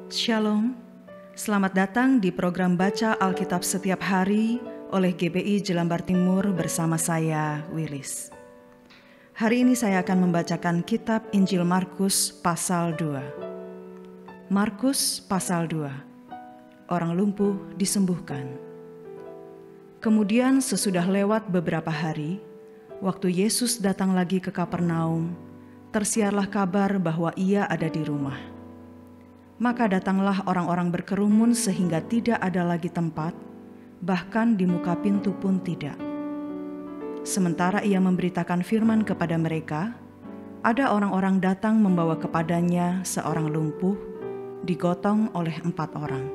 Shalom, selamat datang di program Baca Alkitab Setiap Hari oleh GBI Jelambar Timur bersama saya, Willis. Hari ini saya akan membacakan kitab Injil Markus pasal 2. Markus pasal 2, orang lumpuh disembuhkan. Kemudian sesudah lewat beberapa hari, waktu Yesus datang lagi ke Kapernaum, tersiarlah kabar bahwa ia ada di rumah. Maka datanglah orang-orang berkerumun sehingga tidak ada lagi tempat, bahkan di muka pintu pun tidak. Sementara ia memberitakan firman kepada mereka, ada orang-orang datang membawa kepadanya seorang lumpuh, digotong oleh 4 orang.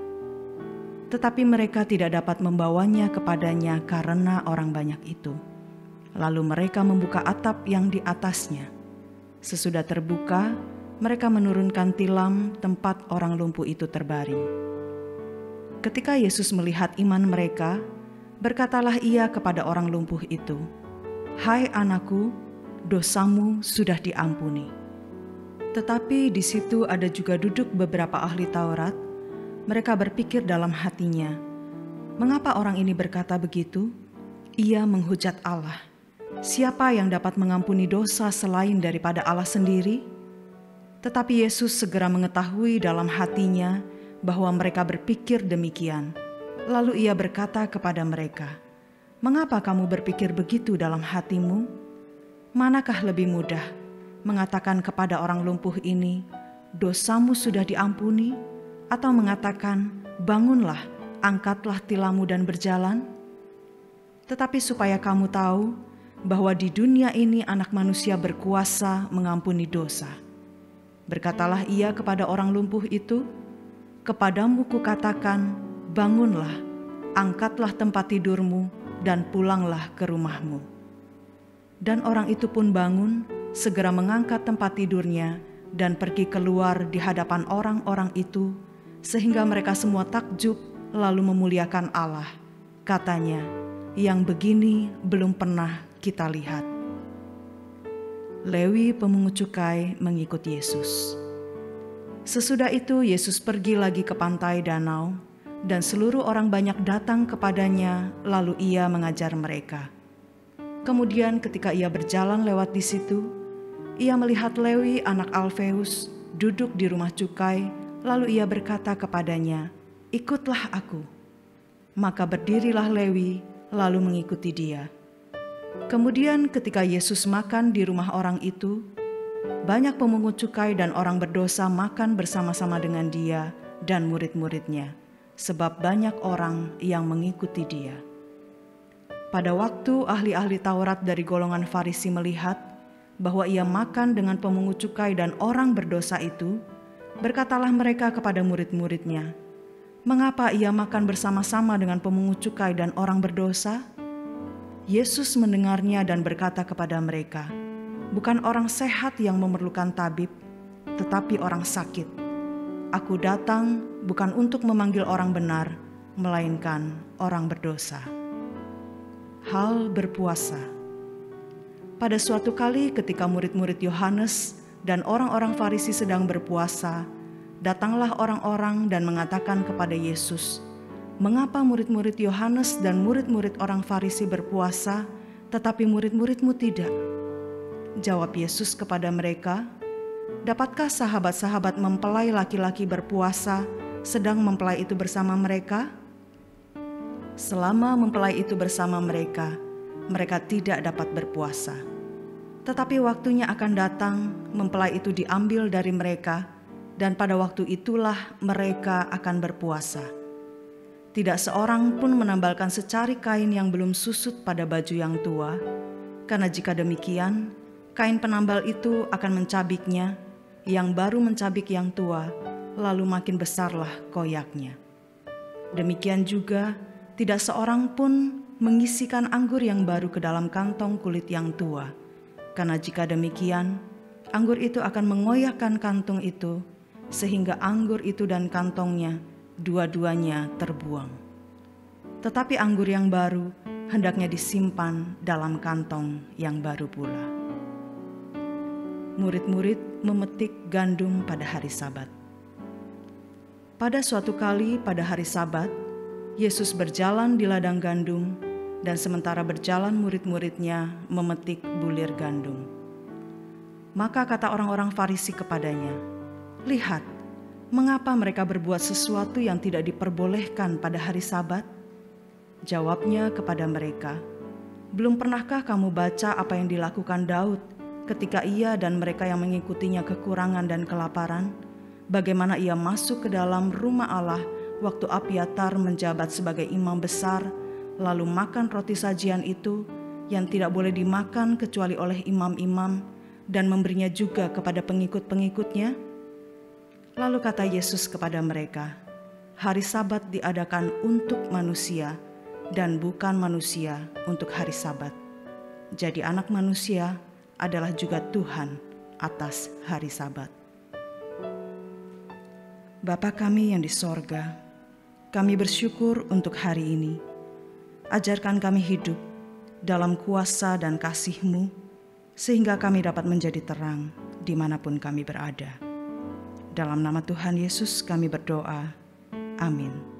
Tetapi mereka tidak dapat membawanya kepadanya karena orang banyak itu. Lalu mereka membuka atap yang di atasnya. Sesudah terbuka, mereka menurunkan tilam tempat orang lumpuh itu terbaring. Ketika Yesus melihat iman mereka, berkatalah ia kepada orang lumpuh itu, "Hai anakku, dosamu sudah diampuni." Tetapi di situ ada juga duduk beberapa ahli Taurat. Mereka berpikir dalam hatinya, "Mengapa orang ini berkata begitu? Ia menghujat Allah. Siapa yang dapat mengampuni dosa selain daripada Allah sendiri?" Tetapi Yesus segera mengetahui dalam hatinya bahwa mereka berpikir demikian. Lalu ia berkata kepada mereka, "Mengapa kamu berpikir begitu dalam hatimu? Manakah lebih mudah mengatakan kepada orang lumpuh ini, 'Dosamu sudah diampuni,' atau mengatakan, 'Bangunlah, angkatlah tilammu dan berjalan'? Tetapi supaya kamu tahu bahwa di dunia ini Anak Manusia berkuasa mengampuni dosa." Berkatalah ia kepada orang lumpuh itu, "Kepadamu kukatakan, bangunlah, angkatlah tempat tidurmu, dan pulanglah ke rumahmu." Dan orang itu pun bangun, segera mengangkat tempat tidurnya, dan pergi keluar di hadapan orang-orang itu, sehingga mereka semua takjub lalu memuliakan Allah. Katanya, "Yang begini belum pernah kita lihat." Lewi pemungut cukai mengikut Yesus. Sesudah itu Yesus pergi lagi ke pantai danau, dan seluruh orang banyak datang kepadanya, lalu ia mengajar mereka. Kemudian ketika ia berjalan lewat di situ, ia melihat Lewi anak Alfeus duduk di rumah cukai, lalu ia berkata kepadanya, "Ikutlah aku." Maka berdirilah Lewi, lalu mengikuti dia. Kemudian ketika Yesus makan di rumah orang itu, banyak pemungut cukai dan orang berdosa makan bersama-sama dengan dia dan murid-muridnya, sebab banyak orang yang mengikuti dia. Pada waktu ahli-ahli Taurat dari golongan Farisi melihat bahwa ia makan dengan pemungut cukai dan orang berdosa itu, berkatalah mereka kepada murid-muridnya, "Mengapa ia makan bersama-sama dengan pemungut cukai dan orang berdosa?" Yesus mendengarnya dan berkata kepada mereka, "Bukan orang sehat yang memerlukan tabib, tetapi orang sakit. Aku datang bukan untuk memanggil orang benar, melainkan orang berdosa." Hal berpuasa. Pada suatu kali ketika murid-murid Yohanes dan orang-orang Farisi sedang berpuasa, datanglah orang-orang dan mengatakan kepada Yesus, "Mengapa murid-murid Yohanes dan murid-murid orang Farisi berpuasa, tetapi murid-muridmu tidak?" Jawab Yesus kepada mereka, "Dapatkah sahabat-sahabat mempelai laki-laki berpuasa sedang mempelai itu bersama mereka? Selama mempelai itu bersama mereka, mereka tidak dapat berpuasa. Tetapi waktunya akan datang, mempelai itu diambil dari mereka, dan pada waktu itulah mereka akan berpuasa. Tidak seorang pun menambalkan secari kain yang belum susut pada baju yang tua, karena jika demikian, kain penambal itu akan mencabiknya, yang baru mencabik yang tua, lalu makin besarlah koyaknya. Demikian juga, tidak seorang pun mengisikan anggur yang baru ke dalam kantong kulit yang tua, karena jika demikian, anggur itu akan mengoyakkan kantung itu, sehingga anggur itu dan kantongnya dua-duanya terbuang. Tetapi anggur yang baru hendaknya disimpan dalam kantong yang baru pula." Murid-murid memetik gandum pada hari Sabat. Pada suatu kali pada hari Sabat, Yesus berjalan di ladang gandum, dan sementara berjalan murid-muridnya memetik bulir gandum. Maka kata orang-orang Farisi kepadanya, "Lihat, mengapa mereka berbuat sesuatu yang tidak diperbolehkan pada hari Sabat?" Jawabnya kepada mereka, "Belum pernahkah kamu baca apa yang dilakukan Daud ketika ia dan mereka yang mengikutinya kekurangan dan kelaparan? Bagaimana ia masuk ke dalam rumah Allah waktu Abiatar menjabat sebagai imam besar, lalu makan roti sajian itu yang tidak boleh dimakan kecuali oleh imam-imam, dan memberinya juga kepada pengikut-pengikutnya?" Lalu kata Yesus kepada mereka, "Hari Sabat diadakan untuk manusia, dan bukan manusia untuk hari Sabat. Jadi Anak Manusia adalah juga Tuhan atas hari Sabat." Bapa kami yang di sorga, kami bersyukur untuk hari ini. Ajarkan kami hidup dalam kuasa dan kasih-Mu, sehingga kami dapat menjadi terang dimanapun kami berada. Dalam nama Tuhan Yesus kami berdoa. Amin.